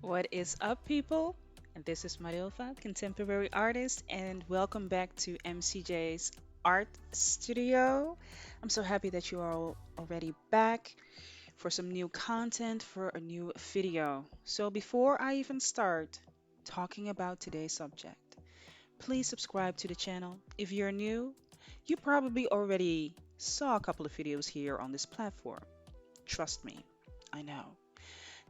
What is up, people? And this is Marilfa, contemporary artist, and welcome back to MCJ's Art Studio. I'm so happy that you are all already back for some new content for a new video. So, before I even start talking about today's subject, please subscribe to the channel. If you're new, you probably already saw a couple of videos here on this platform. Trust me, I know.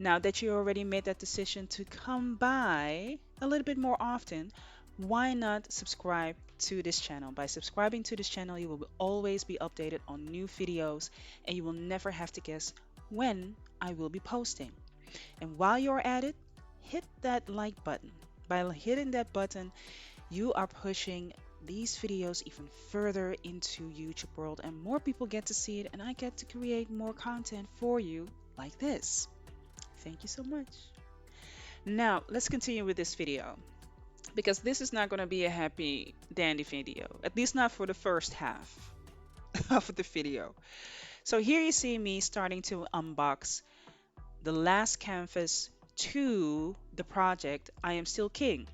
Now that you already made that decision to come by a little bit more often, why not subscribe to this channel? By subscribing to this channel, you will always be updated on new videos and you will never have to guess when I will be posting. And while you're at it, hit that like button. By hitting that button, you are pushing these videos even further into YouTube world and more people get to see it and I get to create more content for you like this. Thank you so much. Now, let's continue with this video because this is not going to be a happy dandy video, at least not for the first half of the video. So here you see me starting to unbox the last canvas to the project I Am Still King.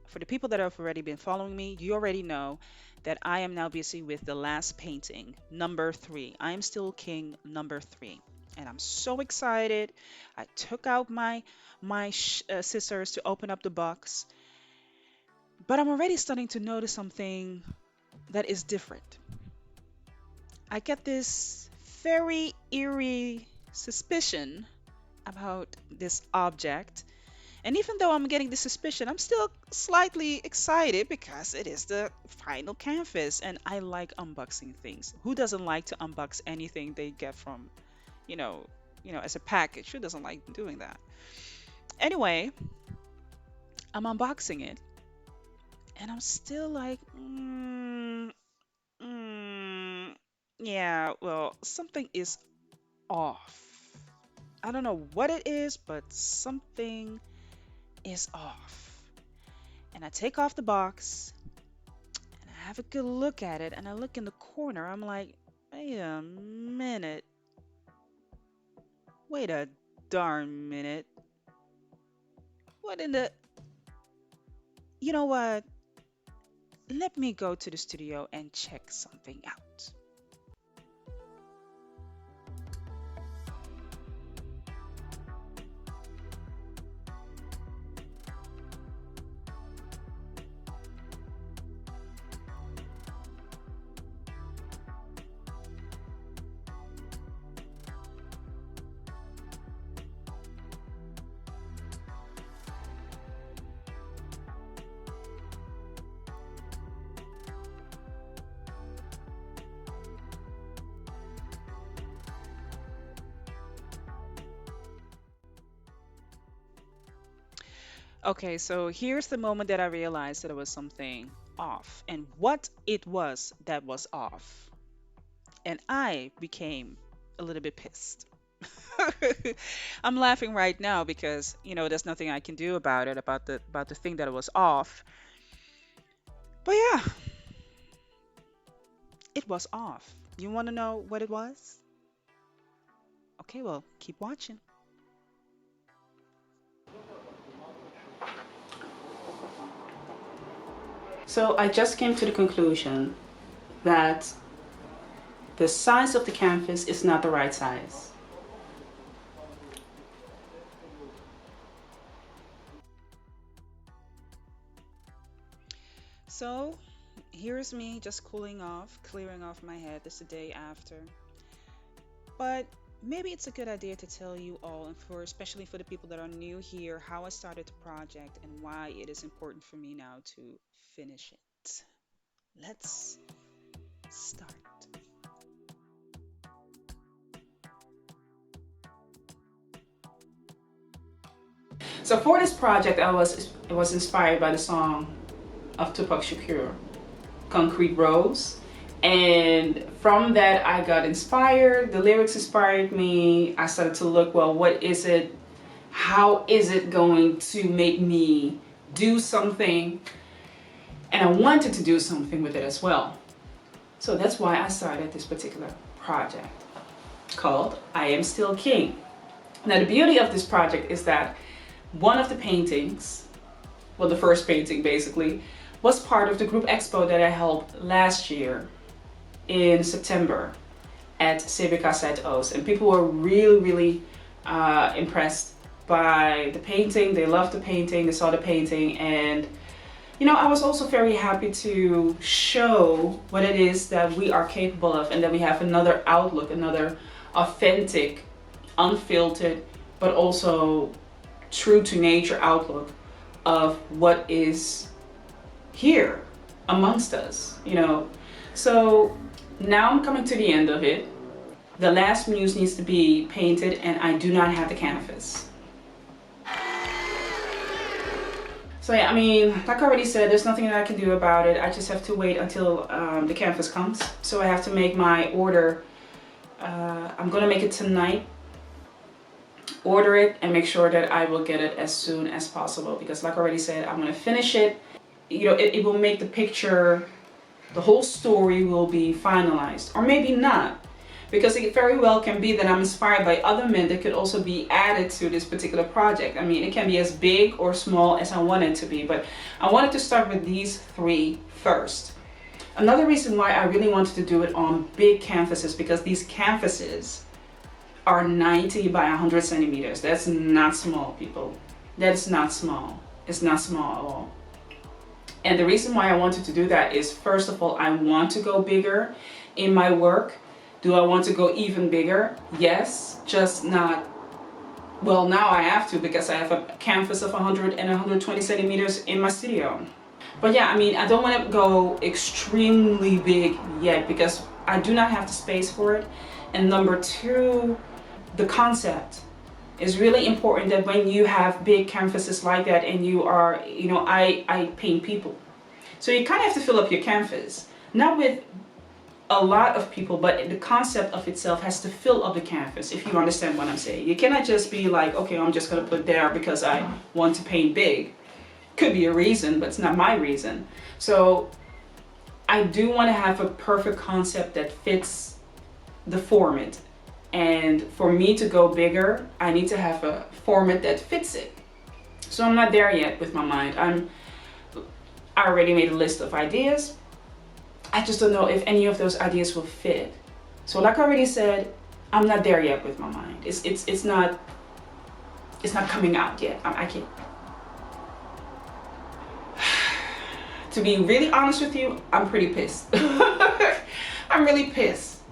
For the people that have already been following me, you already know that I am now busy with the last painting, number 3. I Am Still King, number 3. And I'm so excited. I took out my scissors to open up the box, but I'm already starting to notice something that is different. I get this very eerie suspicion about this object. And even though I'm getting this suspicion, I'm still slightly excited because it is the final canvas and I like unboxing things. Who doesn't like to unbox anything they get from, you know, as a package? Who doesn't like doing that? Anyway, I'm unboxing it and I'm still like, mm, yeah, well, something is off. I don't know what it is, but something is off. And I take off the box and I have a good look at it and I look in the corner. I'm like, wait a minute. Wait a darn minute. What in the. You know what? Let me go to the studio and check something out. Okay, so here's the moment that I realized that there was something off and what it was that was off. And I became a little bit pissed. I'm laughing right now because, there's nothing I can do about it, about the thing that was off. But yeah, it was off. You want to know what it was? Okay, well, keep watching. So I just came to the conclusion that the size of the canvas is not the right size. So here's me just cooling off, clearing off my head. This is the day after. But maybe it's a good idea to tell you all, and for especially for the people that are new here, how I started the project and why it is important for me now to finish it. Let's start. So for this project, I was inspired by the song of Tupac Shakur, Concrete Rose. And from that, I got inspired. The lyrics inspired me. I started to look, well, what is it? How is it going to make me do something? And I wanted to do something with it as well. So that's why I started this particular project called I Am Still King. Now, the beauty of this project is that one of the paintings, well, the first painting basically, was part of the group expo that I held last year in September at CBK Zuidoost. And people were really impressed by the painting. They loved the painting, they saw the painting, and you know, I was also very happy to show what it is that we are capable of, and that we have another outlook, another authentic, unfiltered, but also true to nature outlook of what is here amongst us, you know. So now I'm coming to the end of it. The last muse needs to be painted, and I do not have the canvas. So yeah, I mean, like I already said, there's nothing that I can do about it. I just have to wait until the canvas comes. So I have to make my order. I'm gonna make it tonight. Order it and make sure that I will get it as soon as possible, because like I already said, I'm gonna finish it. You know, it will make the picture, the whole story will be finalized, or maybe not. Because it very well can be that I'm inspired by other men that could also be added to this particular project. I mean, it can be as big or small as I want it to be, but I wanted to start with these 3 first. Another reason why I really wanted to do it on big canvases, because these canvases are 90 by 100 centimeters. That's not small, people. That is not small. It's not small at all. And the reason why I wanted to do that is, first of all, I want to go bigger in my work. Do I want to go even bigger? Yes, just not, well, now I have to, because I have a canvas of 100 and 120 centimeters in my studio. But yeah, I mean, I don't want to go extremely big yet, because I do not have the space for it. And number 2, the concept is really important, that when you have big canvases like that, and you are, you know, I paint people. So you kind of have to fill up your canvas, not with a lot of people, but the concept of itself has to fill up the canvas, if you understand what I'm saying. You cannot just be like, okay, I'm just going to put there because I want to paint big. Could be a reason, but it's not my reason. So I do want to have a perfect concept that fits the format. And for me to go bigger, I need to have a format that fits it. So I'm not there yet with my mind. I already made a list of ideas. I just don't know if any of those ideas will fit. So like I already said, I'm not there yet with my mind. It's not coming out yet. I can't. To be really honest with you, I'm pretty pissed. I'm really pissed.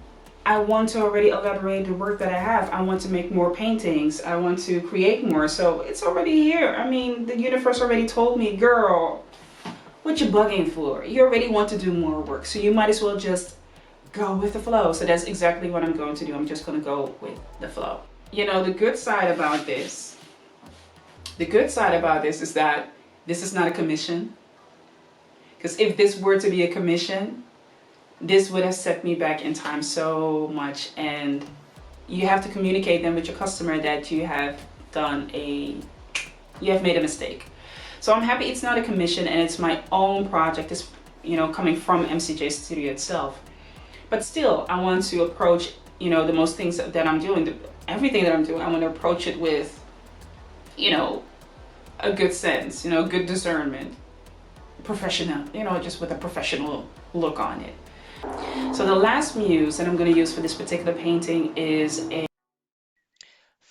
I want to already elaborate the work that I have. I want to make more paintings. I want to create more. So it's already here. I mean, the universe already told me, girl, what you bugging for? You already want to do more work, so you might as well just go with the flow. So that's exactly what I'm going to do. I'm just going to go with the flow. You know, the good side about this is that this is not a commission. Because if this were to be a commission, this would have set me back in time so much. And you have to communicate then with your customer that you have made a mistake. So I'm happy it's not a commission and it's my own project. It's, you know, coming from MCJ Studio itself. But still, I want to approach, you know, the most things that I'm doing, everything that I'm doing, I want to approach it with, you know, a good sense, you know, good discernment, professional, you know, just with a professional look on it. So the last muse that I'm going to use for this particular painting is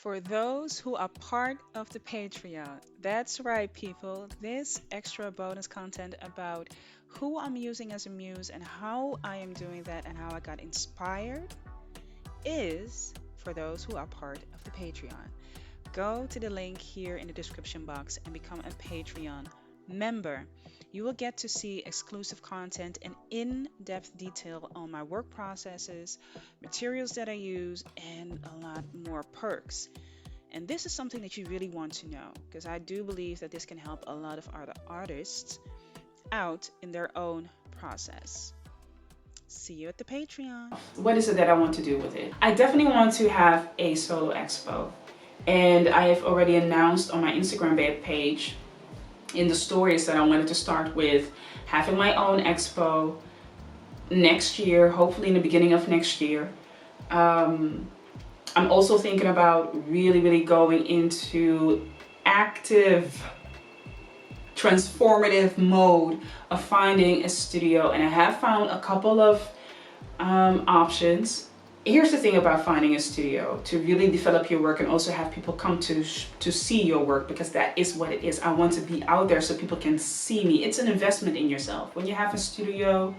For those who are part of the Patreon, that's right, people. This extra bonus content about who I'm using as a muse and how I am doing that and how I got inspired is for those who are part of the Patreon. Go to the link here in the description box and become a Patreon member. You will get to see exclusive content and in-depth detail on my work processes, materials that I use, and a lot more perks. And this is something that you really want to know, because I do believe that this can help a lot of other artists out in their own process. See you at the Patreon. What is it that I want to do with it? I definitely want to have a solo expo. And I have already announced on my Instagram page in the stories that I wanted to start with having my own expo next year, hopefully in the beginning of next year. I'm also thinking about really going into active, transformative mode of finding a studio, and I have found a couple of options. Here's the thing about finding a studio to really develop your work and also have people come to see your work, because that is what it is. I want to be out there so people can see me. It's an investment in yourself. When you have a studio,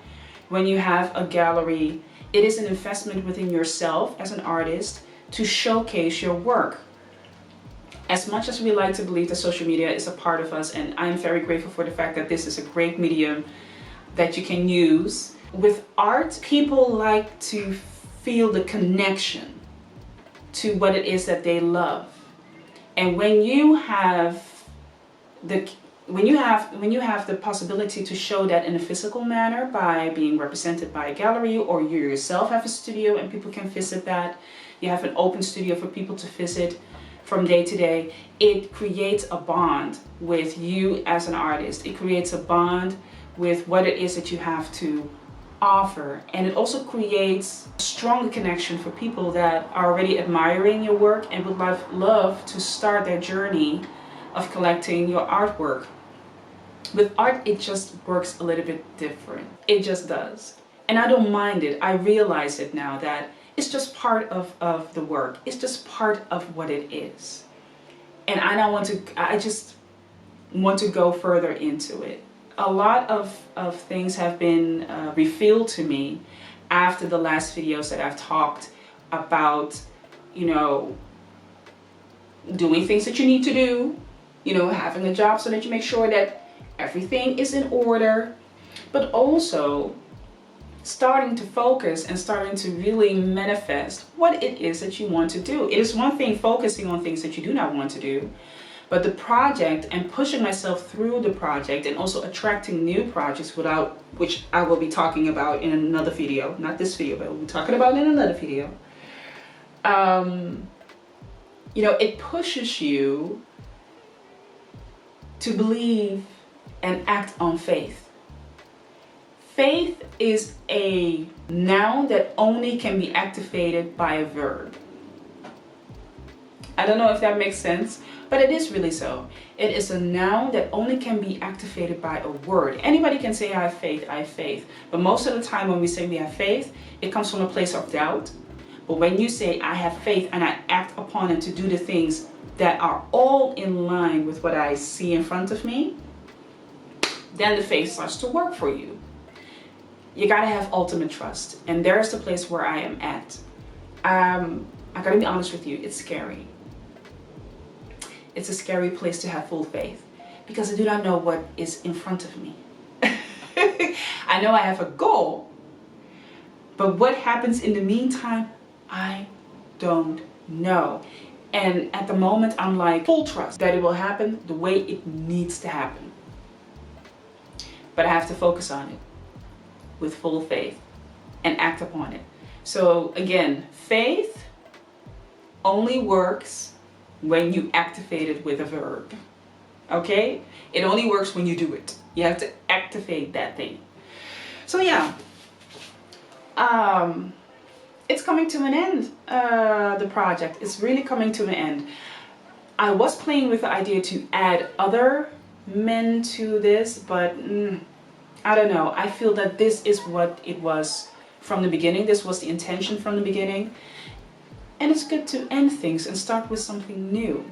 when you have a gallery, it is an investment within yourself as an artist to showcase your work. As much as we like to believe that social media is a part of us, and I'm very grateful for the fact that this is a great medium that you can use. With art, people like to feel the connection to what it is that they love. And when you have the when you have the possibility to show that in a physical manner by being represented by a gallery, or you yourself have a studio and people can visit that, you have an open studio for people to visit from day to day, it creates a bond with you as an artist. It creates a bond with what it is that you have to offer, and it also creates a strong connection for people that are already admiring your work and would love to start their journey of collecting your artwork. With art, it just works a little bit different. It just does. And I don't mind it. I realize it now that it's just part of the work. It's just part of what it is. And I just want to go further into it. A lot of things have been revealed to me after the last videos that I've talked about, doing things that you need to do, having a job so that you make sure that everything is in order, but also starting to focus and starting to really manifest what it is that you want to do. It is one thing focusing on things that you do not want to do, but the project and pushing myself through the project and also attracting new projects which I will be talking about in another video, not this video, but we'll be talking about in another video. It pushes you to believe and act on faith. Faith is a noun that only can be activated by a verb. I don't know if that makes sense, but it is really so. It is a noun that only can be activated by a word. Anybody can say, I have faith, I have faith. But most of the time when we say we have faith, it comes from a place of doubt. But when you say, I have faith and I act upon it to do the things that are all in line with what I see in front of me, then the faith starts to work for you. You gotta have ultimate trust. And there's the place where I am at. I gotta be honest with you, it's scary. It's a scary place to have full faith because I do not know what is in front of me. I know I have a goal, but what happens in the meantime, I don't know. And at the moment, I'm like full trust that it will happen the way it needs to happen. But I have to focus on it with full faith and act upon it. So again, faith only works when you activate it with a verb. Okay? It only works when you do it. You have to activate that thing. So yeah, it's coming to an end. The project is really coming to an end. I was playing with the idea to add other men to this, but I don't know. I feel that this is what it was from the beginning. This was the intention from the beginning. And it's good to end things and start with something new.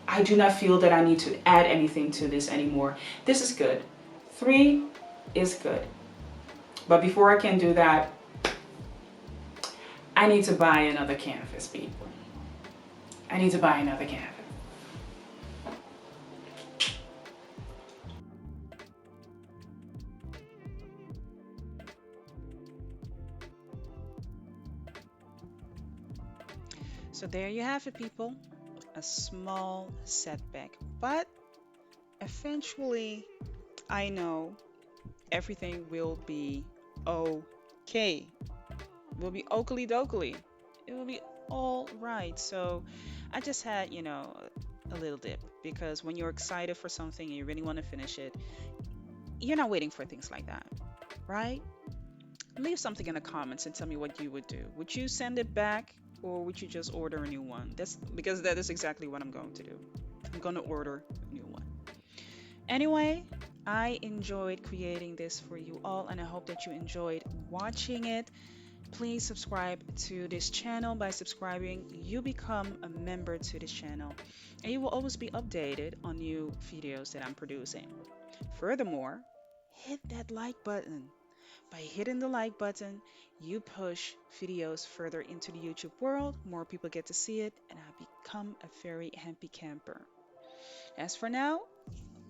I do not feel that I need to add anything to this anymore. This is good. 3 is good. But before I can do that, I need to buy another canvas, people. I need to buy another canvas. So there you have it, people. A small setback. But eventually, I know everything will be okay. Will be oakley dokley. It will be all right. So I just had, a little dip because when you're excited for something and you really want to finish it, you're not waiting for things like that, right? Leave something in the comments and tell me what you would do. Would you send it back or would you just order a new one? That's because that is exactly what I'm going to do. I'm gonna order a new one. Anyway, I enjoyed creating this for you all, and I hope that you enjoyed watching it. Please subscribe to this channel. By subscribing, you become a member to this channel, and you will always be updated on new videos that I'm producing. Furthermore, hit that like button. By hitting the like button, you push videos further into the YouTube world, more people get to see it, and I become a very happy camper. As for now,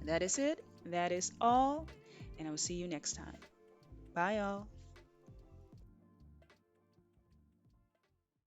that is it. That is all, and I will see you next time. Bye, y'all.